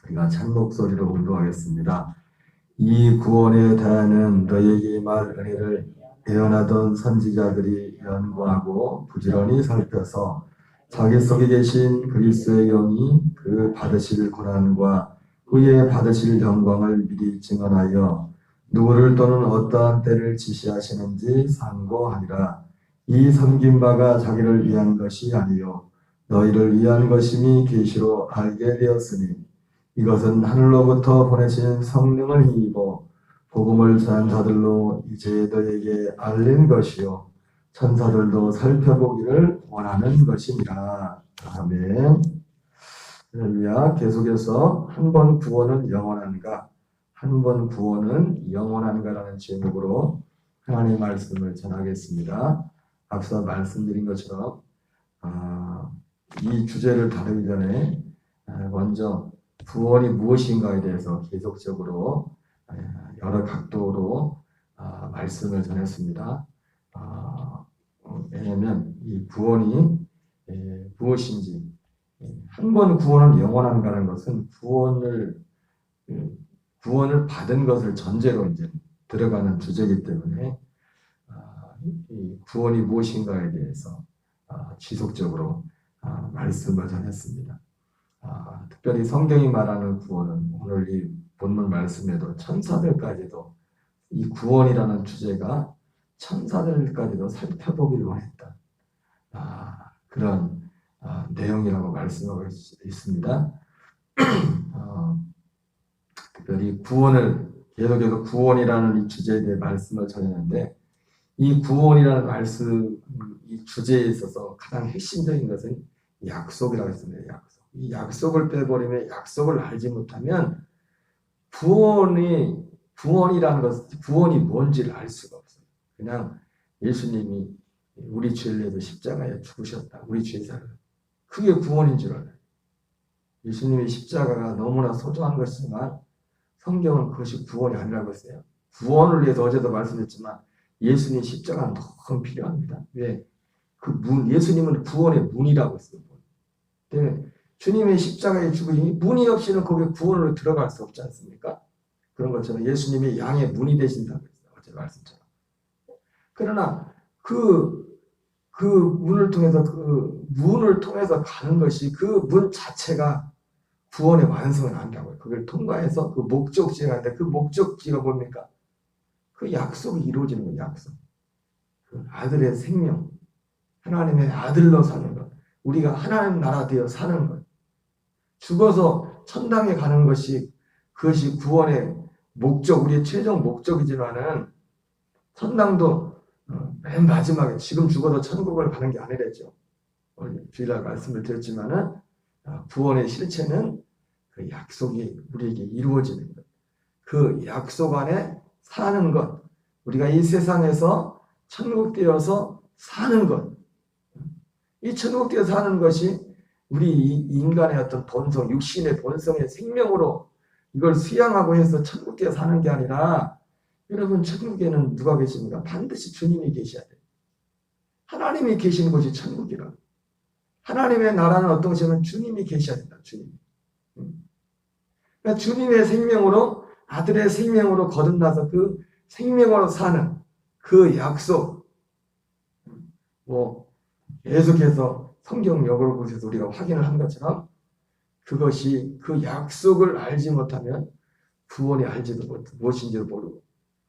우리가 찬 목소리로 운동하겠습니다. 이 구원에 대하는 너에게 말 은혜를 예언하던 선지자들이 연구하고 부지런히 살펴서 자기 속에 계신 그리스도의 영이 그 받으실 고난과 그의 받으실 영광을 미리 증언하여 누구를 또는 어떠한 때를 지시하시는지 상고하니라. 이 섬긴 바가 자기를 위한 것이 아니요 너희를 위한 것임이 계시로 알게 되었으니 이것은 하늘로부터 보내신 성령을 힘입어 복음을 전한 자들로 이제 너에게 알린 것이요 천사들도 살펴보기를 원하는 것이니라. 아멘. 할렐루야. 계속해서 한 번 구원은 영원한가, 한 번 구원은 영원한가라는 제목으로 하나님의 말씀을 전하겠습니다. 앞서 말씀드린 것처럼 이 주제를 다루기 전에 먼저 구원이 무엇인가에 대해서 계속적으로 여러 각도로 말씀을 전했습니다. 왜냐하면 이 구원이 무엇인지, 한 번 구원은 영원한가는 것은 구원을 받은 것을 전제로 이제 들어가는 주제이기 때문에 이 구원이 무엇인가에 대해서 지속적으로 말씀을 전했습니다. 특별히 성경이 말하는 구원은 오늘 이 본문 말씀에도 천사들까지도 이 구원이라는 주제가 천사들까지도 살펴보기를 원했다. 그런 내용이라고 말씀하고 있습니다. 특별히 구원을 계속해서 구원이라는 이 주제에 대해 말씀을 전했는데 이 구원이라는 말씀, 이 주제에 있어서 가장 핵심적인 것은 약속이라고 했습니다. 약속. 이 약속을 빼버리면 약속을 알지 못하면 구원이라는 것, 구원이 뭔지를 알 수가 없어요. 그냥 예수님이 우리 죄를 위해서 십자가에 죽으셨다. 우리 죄사를. 그게 구원인 줄 알아요. 예수님의 십자가가 너무나 소중한 것이지만 성경은 그것이 구원이 아니라고 했어요. 구원을 위해서 어제도 말씀드렸지만 예수님 십자가는 너무 필요합니다. 왜? 예수님은 구원의 문이라고 했어요. 때문에 주님의 십자가의 죽음이 문이 없이는 거기에 구원으로 들어갈 수 없지 않습니까? 그런 것처럼 예수님이 양의 문이 되신다고 했어요. 어제 말씀처럼. 그러나 그 문을 통해서 가는 것이 그 문 자체가 구원의 완성은 아니라고요. 그걸 통과해서 그 목적지에 가는데 그 목적지가 뭡니까? 그 약속이 이루어지는 거예요. 약속. 그 아들의 생명. 하나님의 아들로 사는 것. 우리가 하나님 나라 되어 사는 것. 죽어서 천당에 가는 것이 그것이 구원의 목적, 우리의 최종 목적이지만은 천당도 맨 마지막에 지금 죽어서 천국을 가는 게 아니랬죠. 주일날 말씀을 드렸지만은 구원의 실체는 그 약속이 우리에게 이루어지는 것. 그 약속 안에 사는 것. 우리가 이 세상에서 천국 되어서 사는 것. 이 천국 되어서 사는 것이 우리 인간의 어떤 본성, 육신의 본성의 생명으로 이걸 수양하고 해서 천국 되어 사는 게 아니라 여러분 천국에는 누가 계십니까? 반드시 주님이 계셔야 돼요. 하나님이 계시는 곳이 천국이라. 하나님의 나라는 어떤 것이냐면 주님이 계셔야 된다. 주님. 그러니까 주님의 생명으로 아들의 생명으로 거듭나서 그 생명으로 사는 그 약속. 계속해서 성경 역을 보셔서 우리가 확인을 한 것처럼 그것이 그 약속을 알지 못하면 구원이 알지도 못하고 무엇인지를 모르고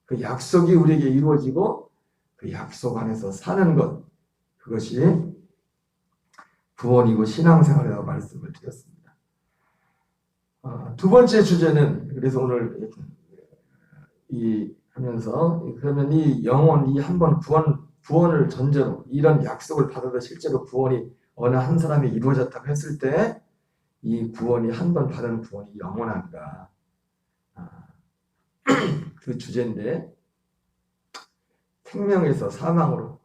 그 약속이 우리에게 이루어지고 그 약속 안에서 사는 것, 그것이 구원이고 신앙생활이라고 말씀을 드렸습니다. 두 번째 주제는 그래서 오늘 그러면 이 영혼, 이 한 번 구원을 전제로 이런 약속을 받아도 실제로 구원이 어느 한 사람이 이루어졌다고 했을 때 이 구원이 한 번 받은 구원이 영원한가? 그 주제인데 생명에서 사망으로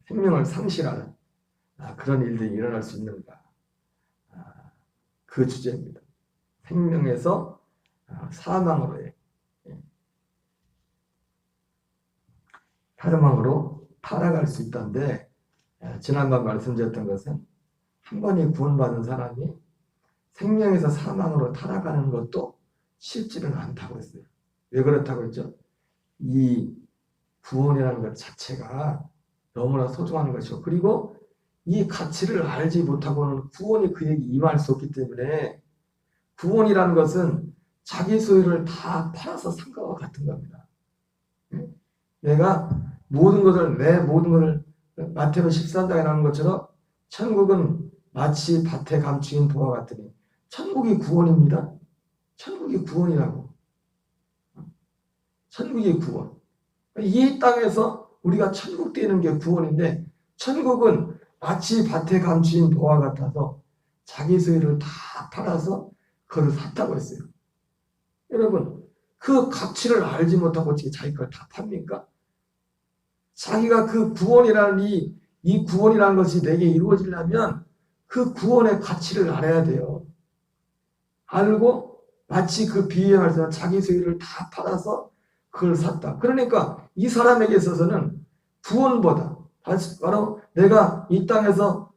생명을 상실하는 그런 일들이 일어날 수 있는가? 그 주제입니다. 생명에서 사망으로의 사망으로 타락할 수 있다는데 지난번 말씀드렸던 것은 한 번이 구원받은 사람이 생명에서 사망으로 타락하는 것도 쉽지는 않다고 했어요. 왜 그렇다고 했죠? 이 구원이라는 것 자체가 너무나 소중한 것이고, 그리고 이 가치를 알지 못하고는 구원이 그에게 임할 수 없기 때문에, 구원이라는 것은 자기 소유를 다 팔아서 산 것과 같은 겁니다. 내가 내 모든 것을 마태복음 13장에 나오는 것처럼 천국은 마치 밭에 감추인 보화 같으니, 천국이 구원입니다. 천국이 구원이라고. 천국이 구원. 이 땅에서 우리가 천국 되는 게 구원인데, 천국은 마치 밭에 감추인 보화 같아서 자기 소유를 다 팔아서 그걸 샀다고 했어요. 여러분, 그 가치를 알지 못하고 어떻게 자기 걸 다 팝니까? 자기가 그 구원이라는 이 구원이라는 것이 내게 이루어지려면 그 구원의 가치를 알아야 돼요. 알고 마치 그 비유에 말해서 자기 소유를 다 팔아서 그걸 샀다. 그러니까 이 사람에게 있어서는 구원보다 바로 내가 이 땅에서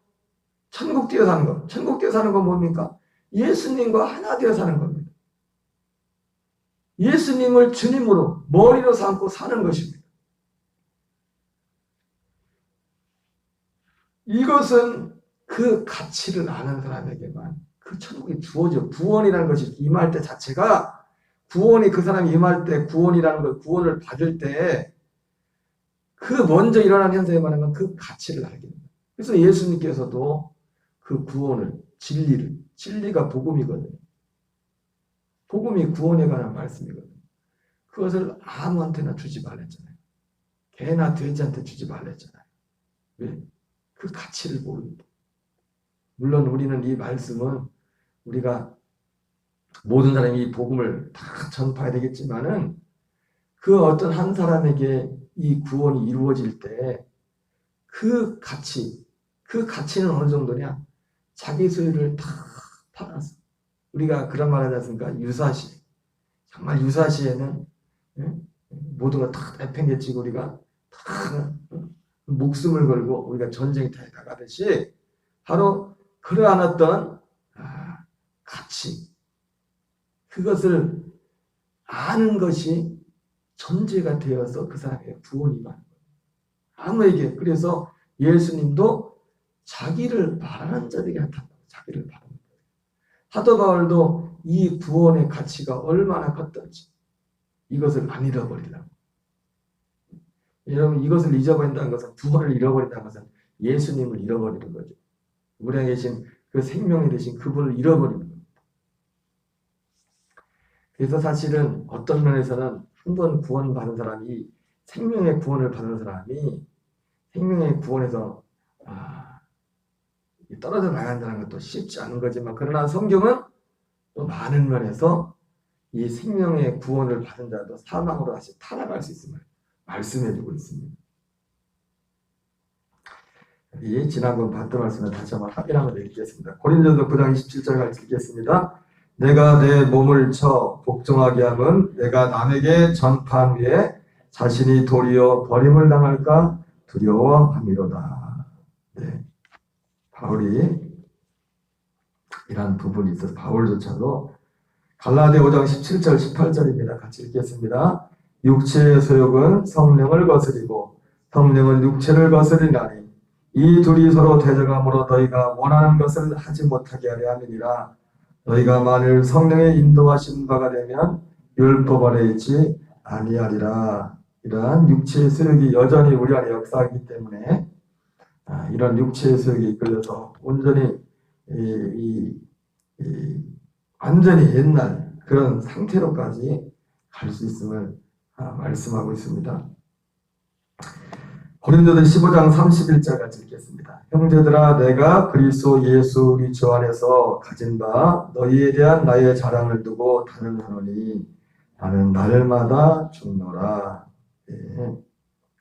천국 되어 사는 것. 천국 되어 사는 건 뭡니까? 예수님과 하나 되어 사는 겁니다. 예수님을 주님으로 머리로 삼고 사는 것입니다. 이것은 그 가치를 아는 사람에게만 그 천국이 주어져. 구원이라는 것이 임할 때 자체가, 구원이 그 사람이 임할 때, 구원이라는 것, 구원을 받을 때 그 먼저 일어나는 현상에 관한 그 가치를 알게 됩니다. 그래서 예수님께서도 그 구원을, 진리가 복음이거든요. 복음이 구원에 관한 말씀이거든요. 그것을 아무한테나 주지 말랬잖아요. 개나 돼지한테 주지 말랬잖아요. 왜? 그 가치를 모릅니다. 물론 우리는 이 말씀은 우리가 모든 사람이 이 복음을 다 전파해야 되겠지만은, 그 어떤 한 사람에게 이 구원이 이루어질 때 그 가치는 어느 정도냐? 자기 소유를 다 팔아서, 우리가 그런 말 하지 않습니까? 유사시. 정말 유사시에는 모든 걸 다 내팽개치고 우리가 다 목숨을 걸고 우리가 전쟁터에 나가듯이, 바로 그러한 어떤 가치, 그것을 아는 것이 전제가 되어서 그 사람에게 구원이 임하는 거예요. 아무에게. 그래서 예수님도 자기를 바라는 자에게 나타난다. 자기를 바라는 거예요. 사도 바울도 이 구원의 가치가 얼마나 컸던지 이것을 안 잃어버리려고. 여러분, 이것을 잊어버린다는 것은, 구원을 잃어버린다는 것은 예수님을 잃어버리는 거죠. 우리 안에 계신 그 생명이 되신 그분을 잃어버리는 겁니다. 그래서 사실은 어떤 면에서는 한 번 구원받은 사람이, 생명의 구원을 받은 사람이 생명의 구원에서 떨어져 나간다는 것도 쉽지 않은 거지만, 그러나 성경은 또 많은 면에서 이 생명의 구원을 받은 자도 사망으로 다시 타락할 수 있음을 말씀해주고 있습니다. 이 지난번 봤던 말씀을 다시 한번 확인하면 읽겠습니다. 고린도서 9장 27절 읽겠습니다. 내가 내 몸을 쳐 복종하게 함은 내가 남에게 전파한 후에 자신이 도리어 버림을 당할까 두려워함이로다. 네. 바울이 이런 부분이 있어서 바울조차도 갈라디아 5장 17절 18절입니다. 같이 읽겠습니다. 육체의 소욕은 성령을 거스리고 성령은 육체를 거스리나니 이 둘이 서로 대적함으로 너희가 원하는 것을 하지 못하게 하려 함이니라. 너희가 만일 성령의 인도하신 바가 되면 율법 아래 있지 아니하리라. 이러한 육체의 소욕이 여전히 우리 안에 역사하기 때문에 이런 육체의 소욕이 이끌려서 온전히 완전히 옛날 그런 상태로까지 갈 수 있음을 말씀하고 있습니다. 고린도서 15장 31절 같이 읽겠습니다. 형제들아, 내가 그리스도 예수 우리 주 안에서 가진 바 너희에 대한 나의 자랑을 두고 단언하노니 나는 날마다 죽노라.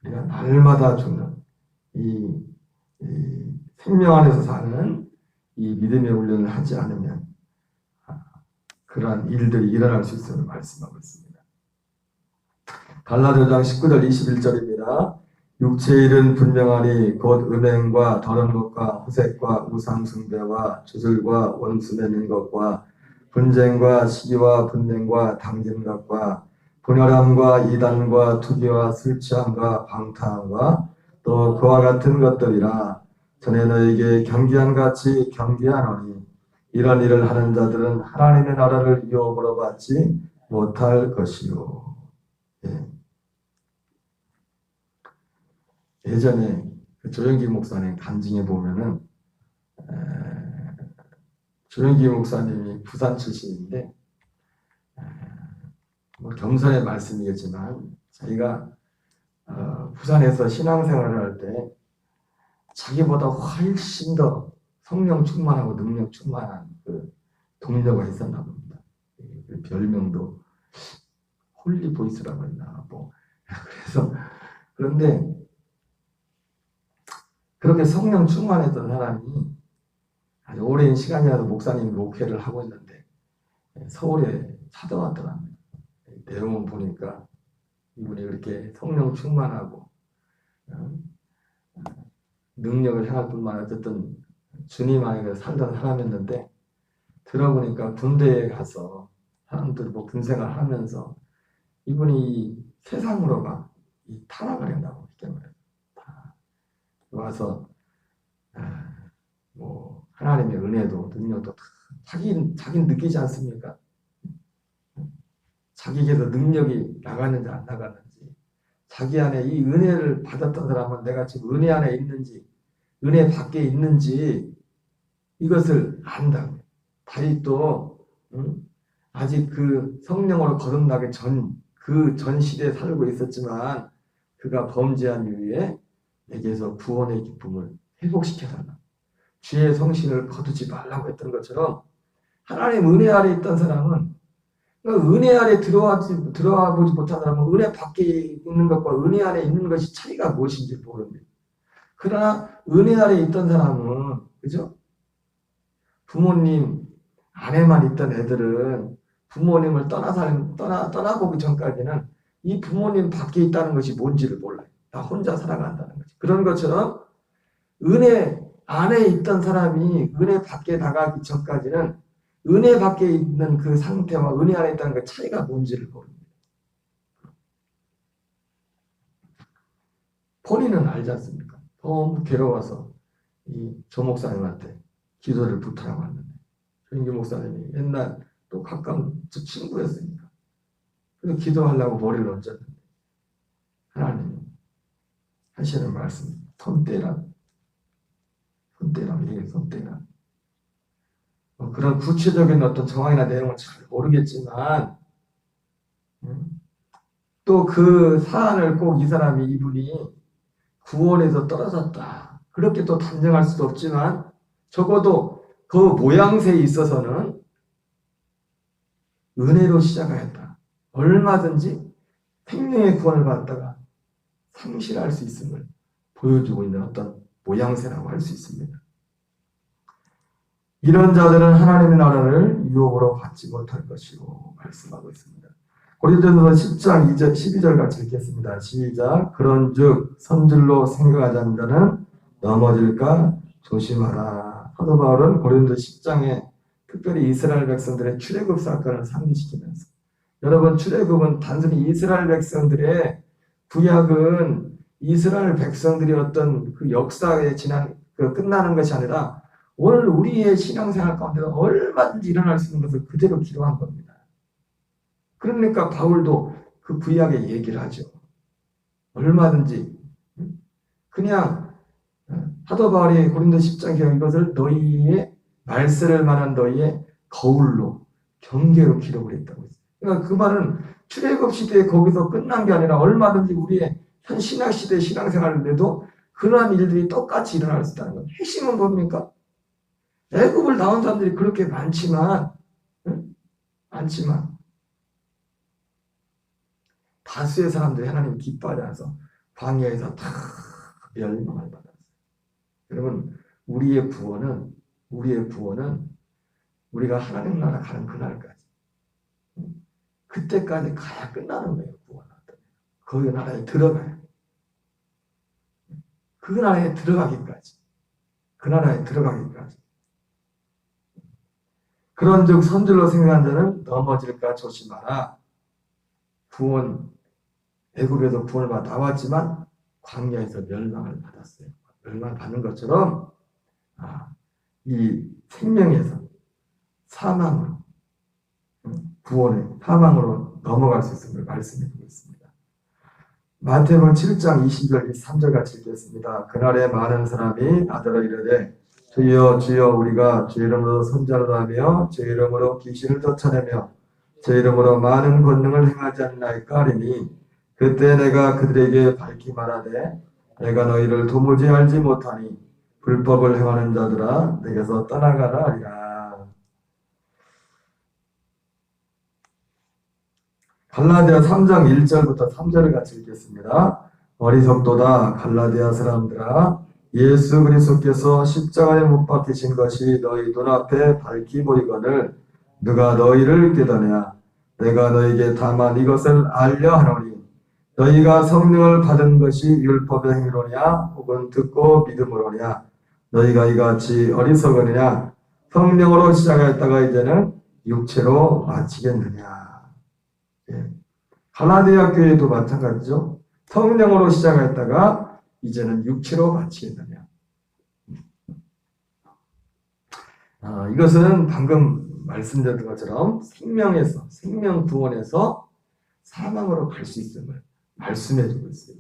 우리가 날마다 죽는 이 생명 안에서 사는 이 믿음의 훈련을 하지 않으면 그러한 일들이 일어날 수 있음을 말씀하고 있습니다. 갈라디아 5장 19절 21절입니다. 육체의 일은 분명하니 곧 음행과 더러운 것과 호색과 우상숭배와 주술과 원수 맺는 것과 분쟁과 시기와 분쟁과 당진각과 분열함과 이단과 투기와 술 취함과 방탕함과 또 그와 같은 것들이라. 전에 너에게 경계한 같이 경계하노니 이런 일을 하는 자들은 하나님의 나라를 유업으로 받지 못할 것이요. 예. 예전에 그 조영기 목사님 간증해 보면은 조영기 목사님이 부산 출신인데 뭐 겸손의 말씀이겠지만 자기가 부산에서 신앙생활을 할 때 자기보다 훨씬 더 성령 충만하고 능력 충만한 그 동료가 있었나 봅니다. 그 별명도 홀리 보이스라고 했나 뭐 그래서 그런데 그렇게 성령 충만했던 사람이 아주 오랜 시간이라도 목사님 목회를 하고 있는데 서울에 찾아왔더랍니다. 내용을 보니까 이분이 이렇게 성령 충만하고 능력을 행할 뿐만 아니라 어쨌든 주님 안에 살던 사람이었는데 들어보니까 군대에 가서 사람들 뭐 군생활 하면서 이분이 세상으로가 이 타락을 한다고 이렇게 말해요. 와서 뭐 하나님의 은혜도 능력도 다 자기는 느끼지 않습니까? 자기에게서 능력이 나가는지 안 나가는지, 자기 안에 이 은혜를 받았던 사람은 내가 지금 은혜 안에 있는지 은혜 밖에 있는지 이것을 안다고요. 다윗도 아직 그 성령으로 거듭나기 그 전 시대에 살고 있었지만 그가 범죄한 이후에 내게서 구원의 기쁨을 회복시켜달라. 주의 성신을 거두지 말라고 했던 것처럼 하나님 은혜 아래 있던 사람은 그러니까 은혜 아래 들어와 보지 못한 사람은 은혜 밖에 있는 것과 은혜 안에 있는 것이 차이가 무엇인지 모릅니다. 그러나 은혜 아래 있던 사람은 그죠? 부모님 안에만 있던 애들은 부모님을 떠나보기 전까지는 이 부모님 밖에 있다는 것이 뭔지를 몰라요. 나 혼자 살아간다는 거지. 그런 것처럼 은혜 안에 있던 사람이 은혜 밖에 나가기 전까지는 은혜 밖에 있는 그 상태와 은혜 안에 있다는 그 차이가 뭔지를 모릅니다. 본인은 알지 않습니까? 너무 괴로워서 이 조 목사님한테 기도를 부탁하고 왔는데 조인기 목사님이 옛날 또 가까운 친구였으니까 그래서 기도하려고 머리를 얹었는데 하나님이 하시는 말씀 손대라 얘기해 손대라 그런 구체적인 어떤 정황이나 내용을 잘 모르겠지만 또 그 사안을 꼭 이분이 구원에서 떨어졌다 그렇게 또 단정할 수도 없지만 적어도 그 모양새에 있어서는 은혜로 시작하였다. 얼마든지 생명의 구원을 받다가 상실할 수 있음을 보여주고 있는 어떤 모양새라고 할 수 있습니다. 이런 자들은 하나님의 나라를 유업으로 받지 못할 것이고 말씀하고 있습니다. 고린도전서 10장 12절 같이 읽겠습니다. 시작. 그런즉 선질로 생각하지 않는 자는 넘어질까 조심하라. 사도 바울은 고린도 10장에 특별히 이스라엘 백성들의 출애굽 사건을 상기시키면서 여러분 출애굽은 단순히 이스라엘 백성들의 구약은 이스라엘 백성들이 어떤 그 역사에 지난 끝나는 것이 아니라 오늘 우리의 신앙생활 가운데 얼마든지 일어날 수 있는 것을 그대로 기록한 겁니다. 그러니까 바울도 그 구약의 얘기를 하죠. 얼마든지 그냥 사도 바울이 고린도 10장에 이것을 너희의 말세를 말한 너희의 거울로 경계로 기록을 했다고 했어요. 그러니까 그 말은 출애굽 시대에 거기서 끝난 게 아니라 얼마든지 우리의 현 신약 시대 신앙생활인데도 그러한 일들이 똑같이 일어날 수 있다는 거예요. 핵심은 뭡니까? 애굽을 나온 사람들이 그렇게 많지만 다수의 사람들이 하나님 기뻐하지 않아서 광야에서 다 멸망을 받았어요. 여러분 우리의 구원은 우리가 하나님 나라 가는 그날까지 그때까지 가야 끝나는 거예요. 구원은 거기 나라에 들어가야 돼요. 그 나라에 들어가기까지. 그 나라에 들어가기까지. 그런즉 선질로 생각한 자는 넘어질까 조심하라. 구원, 애굽에서 구원을 받아 나왔지만 광야에서 멸망을 받았어요. 멸망을 받는 것처럼 이 생명에서 사망으로, 구원의 사망으로 넘어갈 수 있음을 말씀해 주고 있습니다. 마태복음 7장 20절 23절 같이 읽겠습니다. 그날에 많은 사람이 나더러 이르되 주여 주여 우리가 주 이름으로 선지자로 하며 주 이름으로 귀신을 쫓아내며 주 이름으로 많은 권능을 행하지 않나이까 하리니 그때 내가 그들에게 밝히 말하되 내가 너희를 도무지 알지 못하니 불법을 행하는 자들아 내게서 떠나가라 하리라. 갈라디아 3장 1절부터 3절을 같이 읽겠습니다. 어리석도다 갈라디아 사람들아 예수 그리스도께서 십자가에 못 박히신 것이 너희 눈앞에 밝히 보이거늘 누가 너희를 깨닫냐. 내가 너희에게 다만 이것을 알려 하노니 너희가 성령을 받은 것이 율법의 행위로냐 혹은 듣고 믿음으로냐. 너희가 이같이 어리석으느냐. 성령으로 시작했다가 이제는 육체로 마치겠느냐. 갈라디아 교회도 마찬가지죠. 성령으로 시작했다가 이제는 육체로 마치겠느냐. 이것은 방금 말씀드린 것처럼 생명에서, 생명 구원에서 사망으로 갈 수 있음을 말씀해 주고 있어요.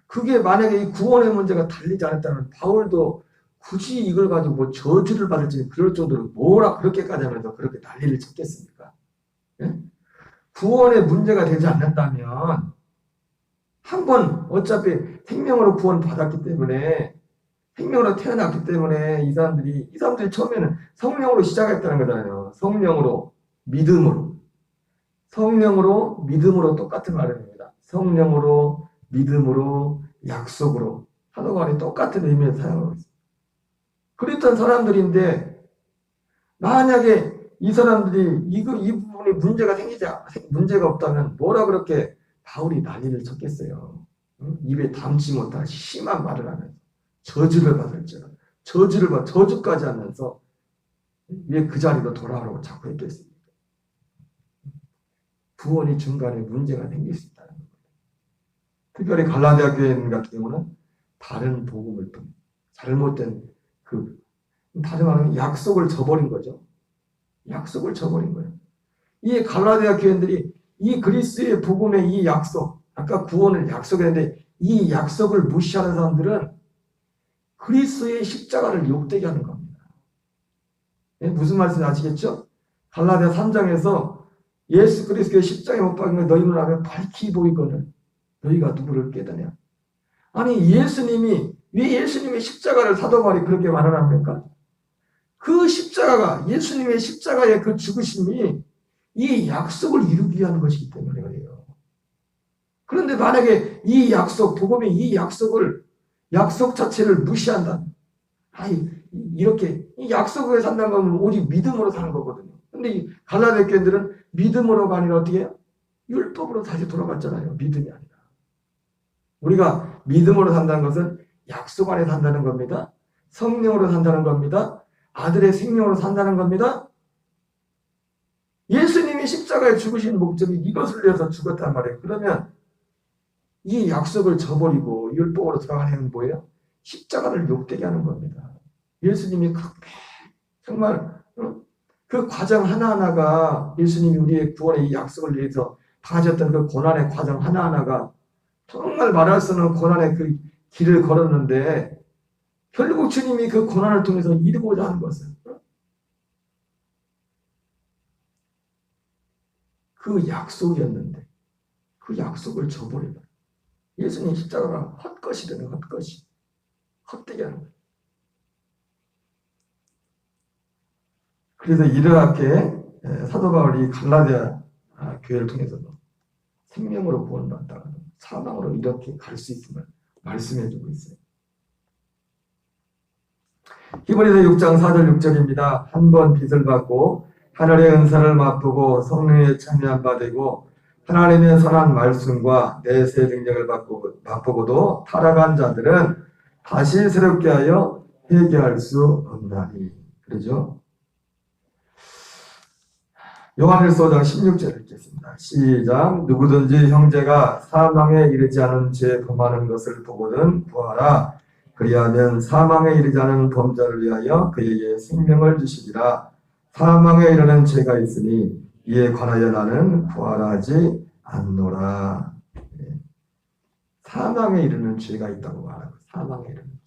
그게 만약에 이 구원의 문제가 달리지 않았다면 바울도 굳이 이걸 가지고 뭐 저주를 받을지 그럴 정도로 뭐라 그렇게까지 하면서 그렇게 난리를 쳤겠습니까? 예? 구원의 문제가 되지 않는다면 한번 어차피 생명으로 구원 받았기 때문에 생명으로 태어났기 때문에 이 사람들이 처음에는 성령으로 시작했다는 거잖아요. 성령으로 믿음으로 똑같은 말입니다. 성령으로 믿음으로 약속으로 한어간에 똑같은 의미를 사용하고 있습니다. 그랬던 사람들인데 만약에 이 사람들이 이 부분이 문제가 없다면 뭐라 그렇게 바울이 난리를 쳤겠어요. 입에 담지 못할 심한 말을 하면서 저주를 받을지라 저주까지 하면서 왜 그 자리로 돌아오라고 자꾸 했겠습니까? 구원이 중간에 문제가 생길 수 있다는 겁니다. 특별히 갈라디아 교인 같은 경우는 다른 복음을 통해 잘못된 다른 말하면 약속을 저버린 거죠. 약속을 저버린 거예요. 이 갈라디아 교인들이 이 그리스도의 복음의 이 약속, 아까 구원을 약속했는데 이 약속을 무시하는 사람들은 그리스도의 십자가를 욕되게 하는 겁니다. 네? 무슨 말씀인지 아시겠죠? 갈라디아 3장에서 예수 그리스도의 십자가에 못 박힌 걸 너희 눈앞에 밝히 보이거늘 너희가 누구를 깨닫냐. 아니 왜 예수님의 십자가를 사도 바울이 그렇게 말을 합니까? 그 십자가가 예수님의 십자가의 그 죽으심이 이 약속을 이루기 위한 것이기 때문에 그래요. 그런데 만약에 이 약속, 복음의 이 약속 자체를 무시한다. 이렇게 이 약속을 산다는 건 오직 믿음으로 사는 거거든요. 근데 이 갈라디아 교인들은 믿음으로가 아니라 어떻게 해요? 율법으로 다시 돌아갔잖아요. 믿음이 아니라. 우리가 믿음으로 산다는 것은 약속 안에 산다는 겁니다. 성령으로 산다는 겁니다. 아들의 생명으로 산다는 겁니다. 예수님이 십자가에 죽으신 목적이 이것을 위해서 죽었단 말이에요. 그러면 이 약속을 저버리고 율법으로 들어가는 건 뭐예요? 십자가를 욕되게 하는 겁니다. 예수님이 정말 그 과정 하나하나가 예수님이 우리의 구원의 이 약속을 위해서 가졌던 그 고난의 과정 하나하나가 정말 말할 수 없는 고난의 그 길을 걸었는데 결국 주님이 그 고난을 통해서 이루고자 하는 것은 그 약속이었는데 그 약속을 저버리면 예수님 십자가가 헛것이 되는 헛것이 헛되게 하는 거예요. 그래서 이렇게 사도 바울이 갈라디아 교회를 통해서도 생명으로 구원받다가 사망으로 이렇게 갈 수 있음을 말씀해 주고 있어요. 히브리서 6장 4절 6절입니다. 한 번 빚을 받고 하늘의 은사를 맛보고 성령에 참여한 바 되고 하나님의 선한 말씀과 내세 능력을 맛보고도 타락한 자들은 다시 새롭게 하여 회개할 수 없나니. 그러죠? 요한일서 5장 16절 읽겠습니다. 시작. 누구든지 형제가 사망에 이르지 않은 죄 범하는 것을 보거든 구하라. 그리하면 사망에 이르지 않은 범자를 위하여 그에게 생명을 주시리라. 사망에 이르는 죄가 있으니 이에 관하여 나는 구하라 하지 않노라. 사망에 이르는 죄가 있다고 말하고, 사망에 이르는 죄.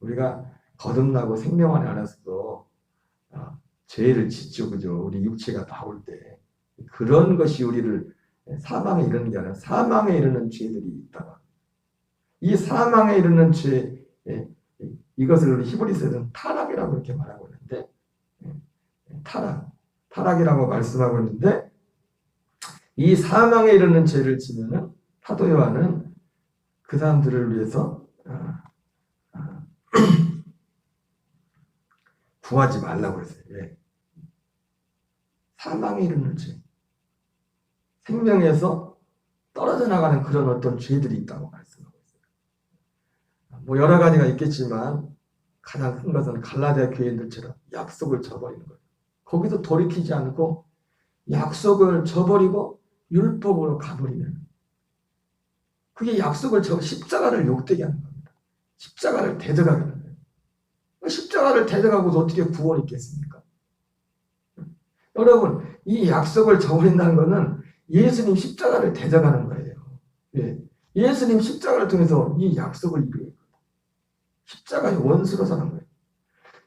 우리가 거듭나고 생명 안에 안에서도 죄를 짓죠, 그죠? 우리 육체가 나올 때 그런 것이 우리를 사망에 이르는 게 아니라 사망에 이르는 죄들이 있다. 이 사망에 이르는 죄, 이것을 우리 히브리서에서는 타락이라고 이렇게 말하고 있는데, 타락이라고 말씀하고 있는데, 이 사망에 이르는 죄를 지면은 사도 요한은 그 사람들을 위해서 구하지 말라고 했어요. 왜? 사망에 이르는 죄, 생명에서 떨어져 나가는 그런 어떤 죄들이 있다고 말씀하고 있어요. 뭐 여러 가지가 있겠지만 가장 큰 것은 갈라디아 교인들처럼 약속을 저버리는 거예요. 거기서 돌이키지 않고 약속을 저버리고 율법으로 가버리면, 그게 약속을 십자가를 욕되게 하는 겁니다. 십자가를 대적하게 하는 거예요. 십자가를 대적하고서 어떻게 구원이 있겠습니까? 여러분, 이 약속을 저버린다는 것은 예수님 십자가를 대적하는 거예요. 예. 예수님 십자가를 통해서 이 약속을 이루어요. 십자가의 원수로 사는 거예요.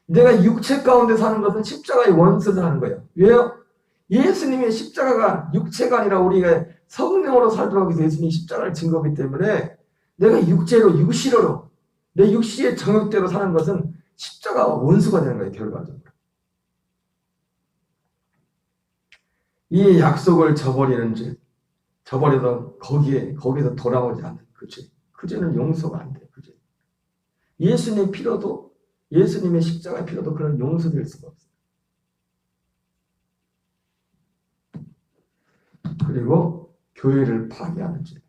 내가 육체 가운데 사는 것은 십자가의 원수로 사는 거예요. 왜요? 예수님의 십자가가 육체가 아니라 우리가 성령으로 살도록 해서 예수님이 십자가를 진 거기 때문에 내가 육체로, 육시로, 내 육시의 정욕대로 사는 것은 십자가와 원수가 되는 거예요, 결과적으로. 이 약속을 저버리는 죄, 저버려서 거기서 돌아오지 않는 그 죄, 그 죄는 용서가 안 돼요, 그 죄. 예수님의 피로도, 예수님의 십자가의 피로도 그런 용서될 수가 없어요. 그리고 교회를 파괴하는 죄.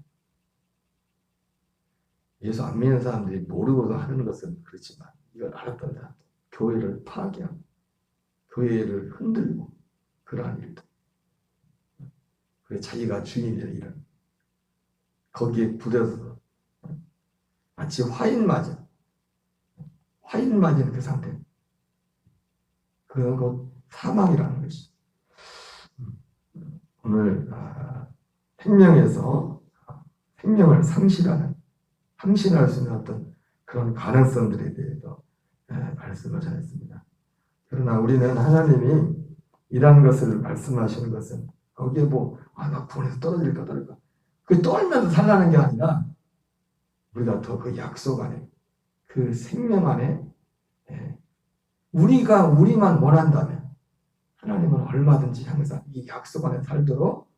예수 안 믿는 사람들이 모르고도 하는 것은 그렇지만 이걸 알았던 사람, 교회를 파괴하고 교회를 흔들고 그러한 일도, 그래 자기가 주인이 되는 일은 거기에 부대서 마치 화인 맞은 그 상태, 그런 것 사망이라는 것이 오늘 생명에서 생명을 상실할 수 있는 어떤 그런 가능성들에 대해서 말씀을 전했습니다. 그러나 우리는 하나님이 이런 것을 말씀하시는 것은 거기에 나 구원에서 떨어질까 그 떨면서 살라는 게 아니라 우리가 더 그 약속 안에, 그 생명 안에 우리만 원한다면 하나님은 얼마든지 항상 이 약속 안에 살도록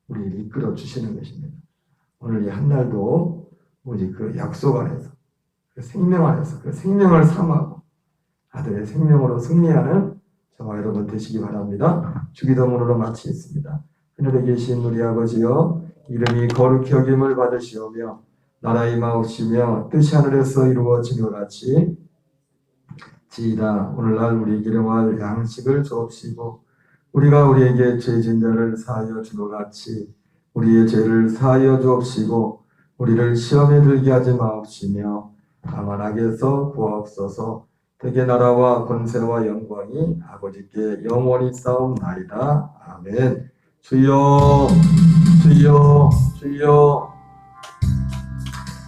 우리를 이끌어 주시는 것입니다. 오늘 이 한날도 오직 그 약속 안에서, 그 생명 안에서 그 생명을 삼하고 아들의 생명으로 승리하는 저와 여러분 되시기 바랍니다. 주기도문으로 마치겠습니다. 하늘에 계신 우리 아버지여, 이름이 거룩히 여김을 받으시오며 나라 임하옵시며 뜻이 하늘에서 이루어지는 것 같이 지이다. 오늘날 우리에게 일용할 양식을 주옵시고 우리가 우리에게 죄 진 자를 사하여 준 것 같이 우리의 죄를 사하여 주옵시고 우리를 시험에 들게 하지 마옵시며 다만 악에서 구하옵소서. 대개 나라와 권세와 영광이 아버지께 영원히 싸움나이다. 아멘. 주여 주여 주여.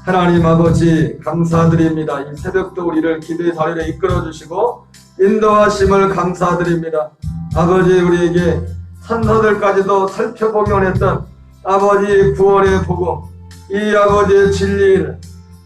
하나님 아버지 감사드립니다. 이 새벽도 우리를 기도의 자리로 이끌어주시고 인도하심을 감사드립니다. 아버지, 우리에게 산사들까지도 살펴보기 원했던 아버지의 구원의 복음, 이 아버지의 진리를,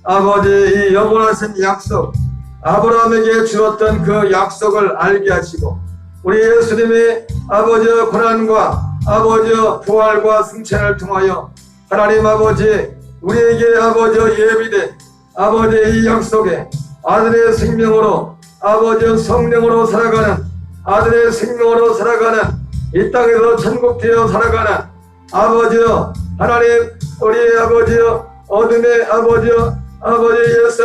아버지의 이 영원하신 약속, 아브라함에게 주었던 그 약속을 알게 하시고 우리 예수님의 아버지의 고난과 아버지의 부활과 승천을 통하여 하나님 아버지, 우리에게 아버지의 예비된 아버지의 이 약속에 아들의 생명으로, 아버지의 성령으로 살아가는, 아들의 생명으로 살아가는, 이 땅에서 천국되어 살아가는 아버지여, 하나님 우리 아버지여, 어둠의 아버지여, 아버지 예수